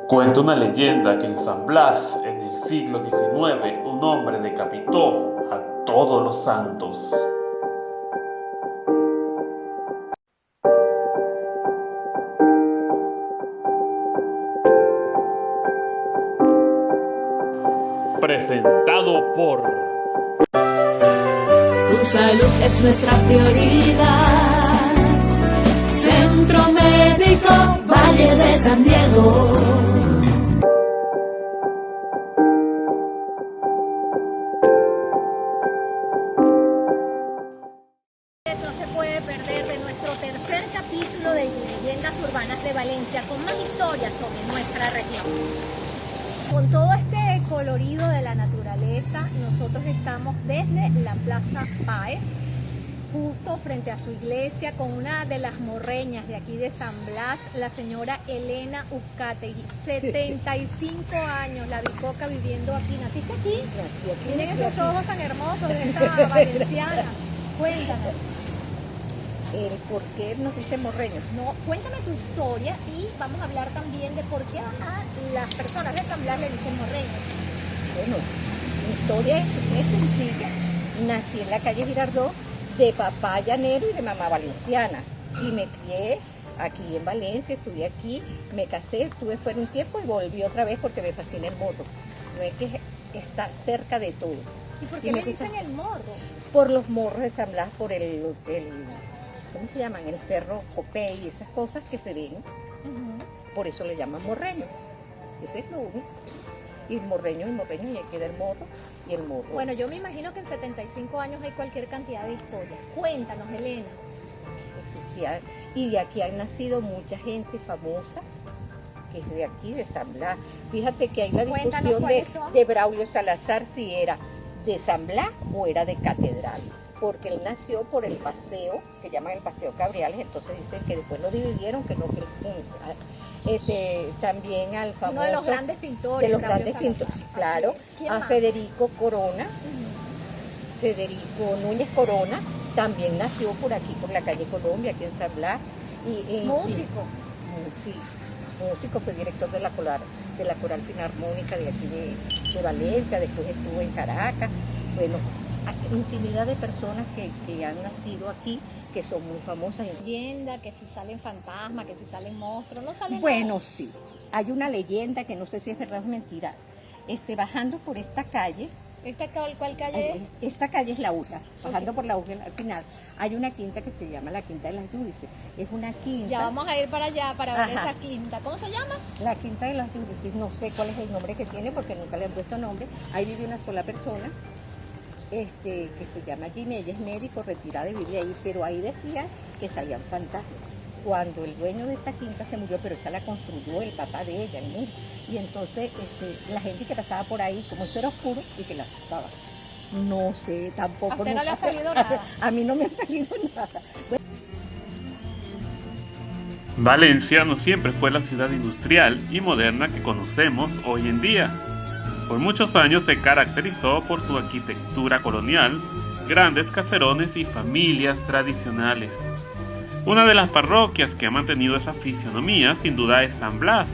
Cuenta una leyenda que en San Blas, en el siglo XIX, un hombre decapitó a todos los santos. Presentado por... Tu salud es nuestra prioridad. Centro Médico Valle de San Diego. No se puede perder de nuestro tercer capítulo de Leyendas Urbanas de Valencia, con más historias sobre nuestra región. Con todo este colorido de la naturaleza, nosotros estamos desde la Plaza Páez, justo frente a su iglesia, con una de las morreñas de aquí de San Blas, la señora Elena Uzcategui, 75 años, la bicoca, viviendo aquí. ¿Naciste aquí? Nací aquí. Miren esos ojos tan hermosos de esta valenciana. Cuéntanos. ¿Por qué nos dicen morreños? No, cuéntame tu historia y vamos a hablar también de por qué a las personas de San Blas le dicen morreños. Bueno, mi historia es sencilla. Nací en la calle Girardot, de papá llanero y de mamá valenciana. Y me crié aquí en Valencia, estudié aquí, me casé, estuve fuera un tiempo y volví otra vez porque me fascina el morro. No hay que estar cerca de todo. ¿Y por qué le dicen el morro? Por los morros de San Blas, por ¿cómo se llaman? El cerro Copey y esas cosas que se ven. Por eso le llaman morreño. Ese es lo único. Y morreño, y aquí queda el morro y el morro. Bueno, yo me imagino que en 75 años hay cualquier cantidad de historias. Cuéntanos, Elena. Existía, y de aquí han nacido mucha gente famosa que es de aquí, de San Blas. Fíjate que hay la discusión de Braulio Salazar si era de San Blas o era de Catedral, porque él nació por el paseo, que llaman el Paseo Cabriales, entonces dicen que después lo dividieron, que no, también al famoso... Uno de los grandes pintores. De los grandes pintores, claro, a Federico Corona, Federico Núñez Corona, también nació por aquí, por la calle Colombia, aquí en San Blas. Músico. Sí, músico, fue director de la Coral Filarmónica de aquí de Valencia, después estuvo en Caracas. Bueno, infinidad de personas que han nacido aquí, que son muy famosas. Leyenda, que si salen fantasmas, que si salen monstruos, no salen Bueno, nada. sí, hay una leyenda que no sé si es verdad o mentira. Bajando por esta calle, ¿Cuál calle es? esta calle es la Urla, bajando por la Urla al final, hay una quinta que se llama la Quinta de las Yúdices. Es una quinta. Ya vamos a ir para allá para ver esa quinta. ¿Cómo se llama? La Quinta de las Yúdices, no sé cuál es el nombre que tiene porque nunca le han puesto nombre. Ahí vive una sola persona, que se llama Jimmy, ella es médico, retirada de vivir ahí, pero ahí decía que salían fantasmas. Cuando el dueño de esa quinta se murió, pero esa la construyó el papá de ella, ¿no? Y entonces la gente que pasaba por ahí, como eso era oscuro, y que la asustaba. No sé, tampoco. ¿A usted no le ha salido nada? A mí no me ha salido nada. Valencia no siempre fue la ciudad industrial y moderna que conocemos hoy en día. Por muchos años se caracterizó por su arquitectura colonial, grandes caserones y familias tradicionales. Una de las parroquias que ha mantenido esa fisionomía sin duda es San Blas,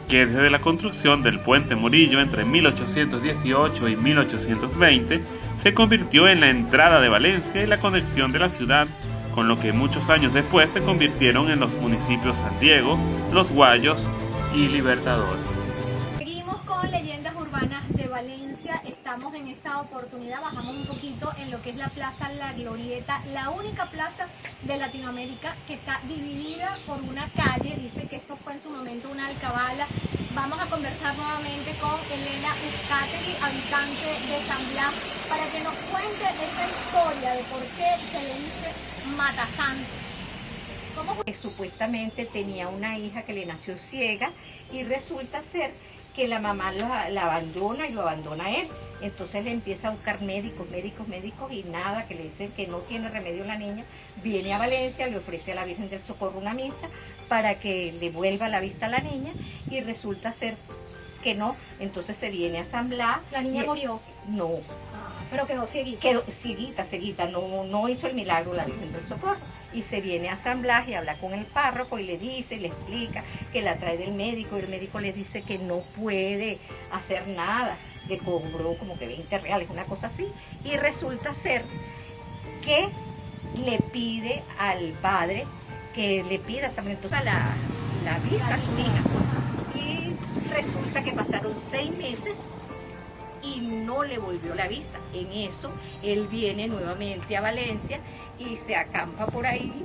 que desde la construcción del Puente Morillo entre 1818 y 1820 se convirtió en la entrada de Valencia y la conexión de la ciudad, con lo que muchos años después se convirtieron en los municipios San Diego, Los Guayos y Libertador. Seguimos con Leyendas Urbanas de Valencia. Estamos en esta oportunidad, bajamos un poquito en lo que es la Plaza La Glorieta, la única plaza de Latinoamérica que está dividida por una calle. Dice que esto fue en su momento una alcabala. Vamos a conversar nuevamente con Elena Uzcategui, habitante de San Blas, para que nos cuente esa historia de por qué se le dice Matasantos. ¿Cómo fue? Supuestamente tenía una hija que le nació ciega y resulta ser que la mamá la abandona y lo abandona a él. Entonces le empieza a buscar médicos y nada, que le dicen que no tiene remedio la niña. Viene a Valencia, le ofrece a la Virgen del Socorro una misa para que le vuelva la vista a la niña y resulta ser que no. Entonces se viene a San Blas. ¿La niña murió? No. Pero quedó cieguita. Quedó cieguita, no hizo el milagro la Virgen del Socorro. y se viene a San Blas y habla con el párroco y le dice, le explica que la trae del médico, y el médico le dice que no puede hacer nada, le cobró como que 20 reales, una cosa así, y resulta ser que le pide al padre que le pida entonces la vista a su hija, y resulta que pasaron 6 meses y no le volvió la vista. En eso, él viene nuevamente a Valencia y se acampa por ahí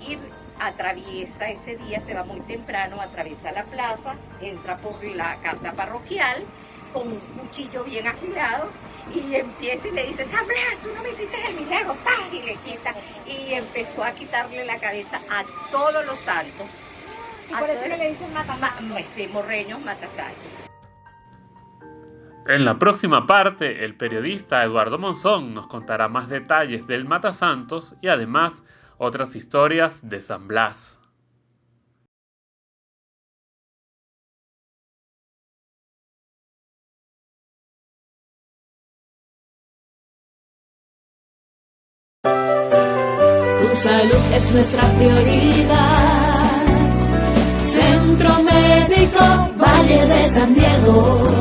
y atraviesa ese día, se va muy temprano, atraviesa la plaza, entra por la casa parroquial con un cuchillo bien afilado y empieza y le dice, San Blas, tú no me hiciste el milagro, ¡pah! Y le quita, y empezó a quitarle la cabeza a todos los santos. Y por eso que le dicen matasantos. Morreños matasantos. En la próxima parte, el periodista Eduardo Monzón nos contará más detalles del Matasantos y además otras historias de San Blas. Tu salud es nuestra prioridad. Centro Médico Valle de San Diego.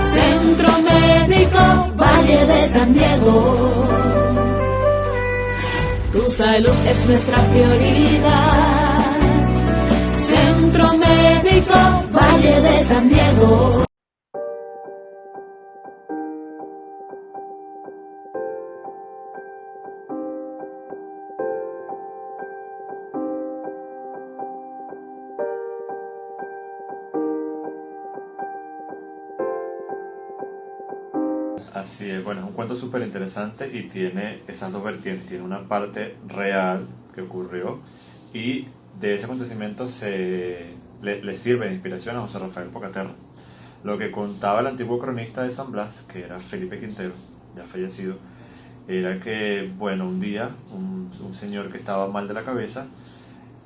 Centro Médico Valle de San Diego. Tu salud es nuestra prioridad. Centro Médico Valle de San Diego. Así es, bueno, es un cuento súper interesante y tiene esas dos vertientes. Tiene una parte real que ocurrió y de ese acontecimiento le sirve de inspiración a José Rafael Pocaterra. Lo que contaba el antiguo cronista de San Blas, que era Felipe Quintero, ya fallecido, era que, bueno, un día un señor que estaba mal de la cabeza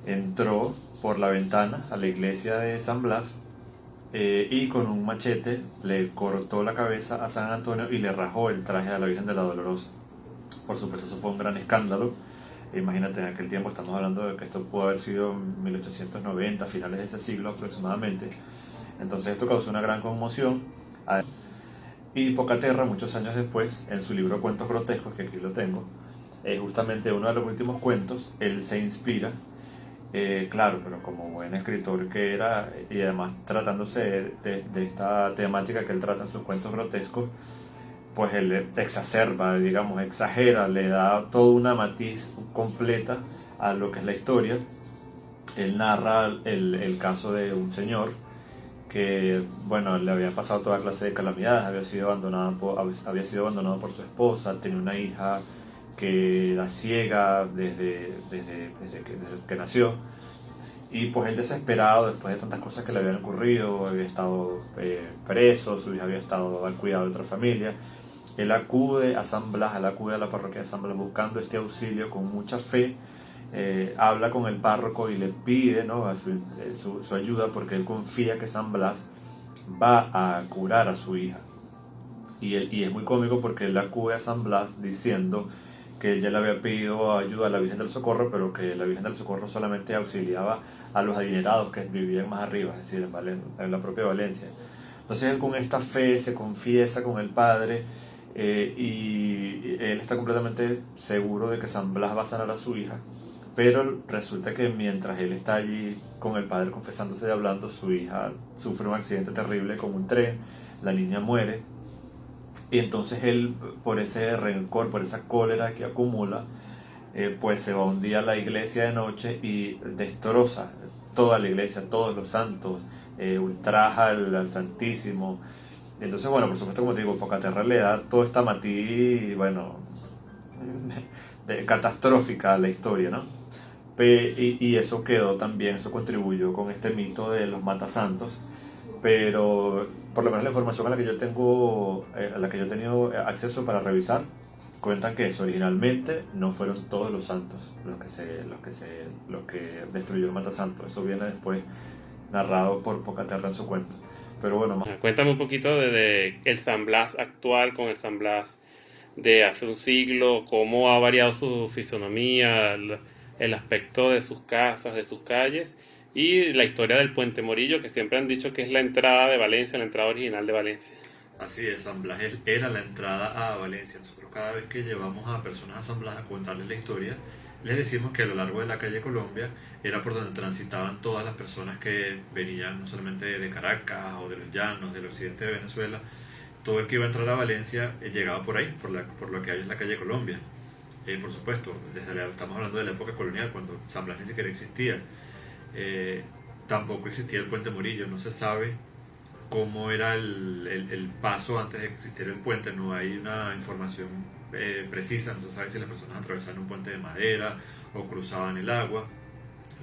entró por la ventana a la iglesia de San Blas y con un machete le cortó la cabeza a San Antonio y le rajó el traje a la Virgen de la Dolorosa. Por supuesto, eso fue un gran escándalo. Imagínate, en aquel tiempo estamos hablando de que esto pudo haber sido en 1890, finales de ese siglo aproximadamente. Entonces esto causó una gran conmoción. Y Pocaterra, muchos años después, en su libro Cuentos Grotescos, que aquí lo tengo, justamente uno de los últimos cuentos, él se inspira, claro, pero como buen escritor que era, y además tratándose de esta temática que él trata en sus cuentos grotescos, pues él exacerba, digamos, exagera, le da toda una matiz completa a lo que es la historia. Él narra el caso de un señor que, bueno, le había pasado toda clase de calamidades, había sido abandonado por su esposa, tenía una hija que era ciega desde que nació, y pues él desesperado, después de tantas cosas que le habían ocurrido, había estado preso, su hija había estado al cuidado de otra familia, él acude a San Blas, él acude a la parroquia de San Blas buscando este auxilio con mucha fe. Habla con el párroco y le pide, ¿no?, su ayuda, porque él confía que San Blas va a curar a su hija. Y es muy cómico porque él acude a San Blas diciendo que ella le había pedido ayuda a la Virgen del Socorro, pero que la Virgen del Socorro solamente auxiliaba a los adinerados que vivían más arriba, es decir, en la propia Valencia. Entonces él, con esta fe, se confiesa con el padre, y él está completamente seguro de que San Blas va a sanar a su hija. Pero resulta que mientras él está allí con el padre confesándose y hablando, su hija sufre un accidente terrible con un tren, la niña muere, y entonces él, por ese rencor, por esa cólera que acumula, pues se va un día a la iglesia de noche y destroza toda la iglesia, todos los santos, ultraja al Santísimo. Entonces, bueno, por supuesto, como te digo, Pocaterra le da toda esta matiz, bueno, catastrófica a la historia, ¿no? Y eso quedó también, eso contribuyó con este mito de los matasantos, pero por lo menos la información a la que yo he tenido acceso para revisar, cuentan que eso originalmente no fueron todos los santos los que destruyó el Matasanto. Eso viene después narrado por Pocaterra en su cuento. Pero bueno, Cuéntame un poquito de el San Blas actual con el San Blas de hace un siglo, cómo ha variado su fisonomía, el aspecto de sus casas, de sus calles, y la historia del Puente Morillo, que siempre han dicho que es la entrada de Valencia, la entrada original de Valencia. así es, San Blas era la entrada a Valencia. Nosotros cada vez que llevamos a personas a San Blas a contarles la historia, les decimos que a lo largo de la calle Colombia era por donde transitaban todas las personas que venían no solamente de Caracas o de los llanos, del occidente de Venezuela. Todo el que iba a entrar a Valencia llegaba por ahí, por lo que hay en la calle Colombia. Por supuesto, estamos hablando de la época colonial, cuando San Blas ni siquiera existía. Tampoco existía el Puente Morillo, no se sabe cómo era el paso antes de que existiera el puente, no hay una información precisa, no se sabe si las personas atravesaban un puente de madera o cruzaban el agua.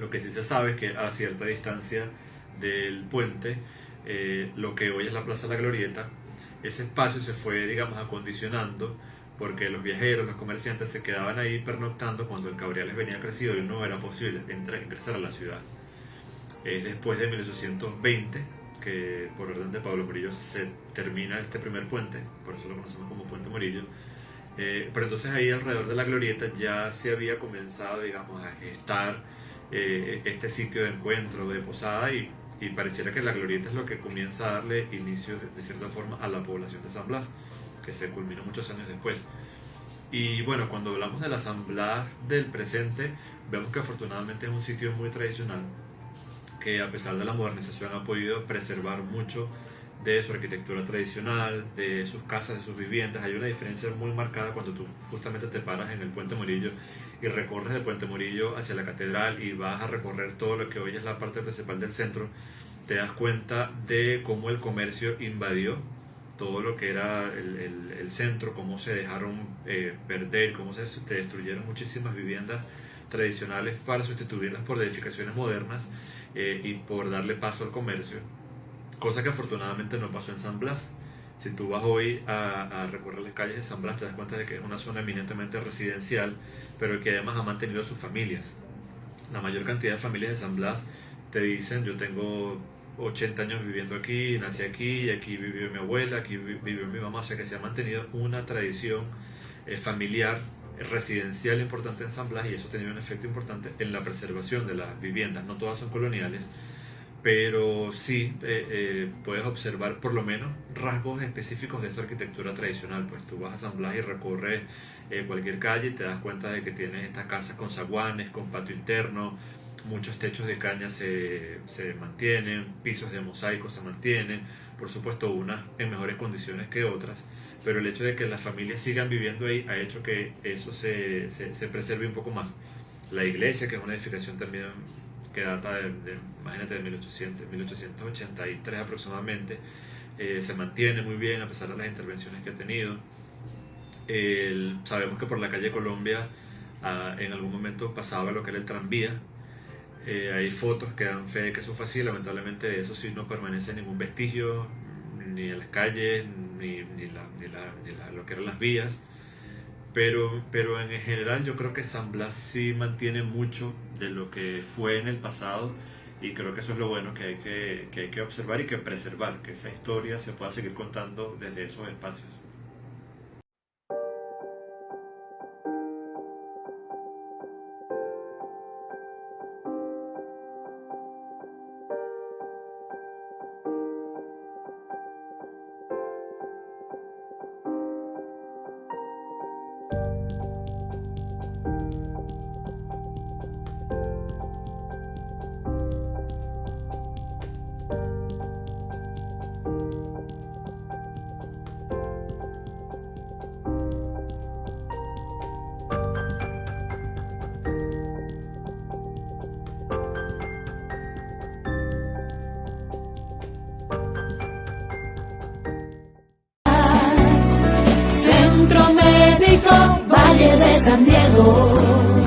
Lo que sí se sabe es que a cierta distancia del puente, lo que hoy es la Plaza de la Glorieta, ese espacio se fue, digamos, acondicionando porque los viajeros, los comerciantes se quedaban ahí pernoctando cuando el Cabriales venía crecido y no era posible ingresar a la ciudad. Es después de 1820 que por orden de Pablo Morillo se termina este primer puente, por eso lo conocemos como Puente Morillo. Pero entonces ahí alrededor de la Glorieta ya se había comenzado, digamos, a gestar este sitio de encuentro, de posada, y pareciera que la Glorieta es lo que comienza a darle inicio de cierta forma a la población de San Blas, que se culminó muchos años después. Y bueno, cuando hablamos de la San Blas del presente, vemos que afortunadamente es un sitio muy tradicional, que a pesar de la modernización ha podido preservar mucho de su arquitectura tradicional, de sus casas, de sus viviendas. Hay una diferencia muy marcada cuando tú justamente te paras en el Puente Morillo y recorres el Puente Morillo hacia la catedral y vas a recorrer todo lo que hoy es la parte principal del centro. Te das cuenta de cómo el comercio invadió todo lo que era el centro, cómo se dejaron perder, cómo se destruyeron muchísimas viviendas tradicionales para sustituirlas por edificaciones modernas y por darle paso al comercio, cosa que afortunadamente no pasó en San Blas. Si tú vas hoy a recorrer las calles de San Blas, te das cuenta de que es una zona eminentemente residencial, pero que además ha mantenido sus familias. La mayor cantidad de familias de San Blas te dicen: yo tengo 80 años viviendo aquí, nací aquí, y aquí vivió mi abuela, aquí vivió mi mamá. O sea que se ha mantenido una tradición familiar, residencial importante en San Blas, y eso ha tenido un efecto importante en la preservación de las viviendas. No todas son coloniales, pero sí puedes observar por lo menos rasgos específicos de esa arquitectura tradicional. Pues tú vas a San Blas y recorres cualquier calle y te das cuenta de que tienes estas casas con zaguanes, con patio interno, muchos techos de caña se mantienen, pisos de mosaico se mantienen, por supuesto unas en mejores condiciones que otras, pero el hecho de que las familias sigan viviendo ahí ha hecho que eso se preserve un poco más. La iglesia, que es una edificación también que data imagínate, de 1883 aproximadamente, se mantiene muy bien a pesar de las intervenciones que ha tenido. Sabemos que por la calle Colombia en algún momento pasaba lo que era el tranvía. Hay fotos que dan fe de que eso fue así. Lamentablemente de eso sí no permanece ningún vestigio, ni en las calles, ni lo que eran las vías. Pero en general yo creo que San Blas sí mantiene mucho de lo que fue en el pasado, y creo que eso es lo bueno que hay que observar y que preservar, que esa historia se pueda seguir contando desde esos espacios. Centro Médico Valle de San Diego.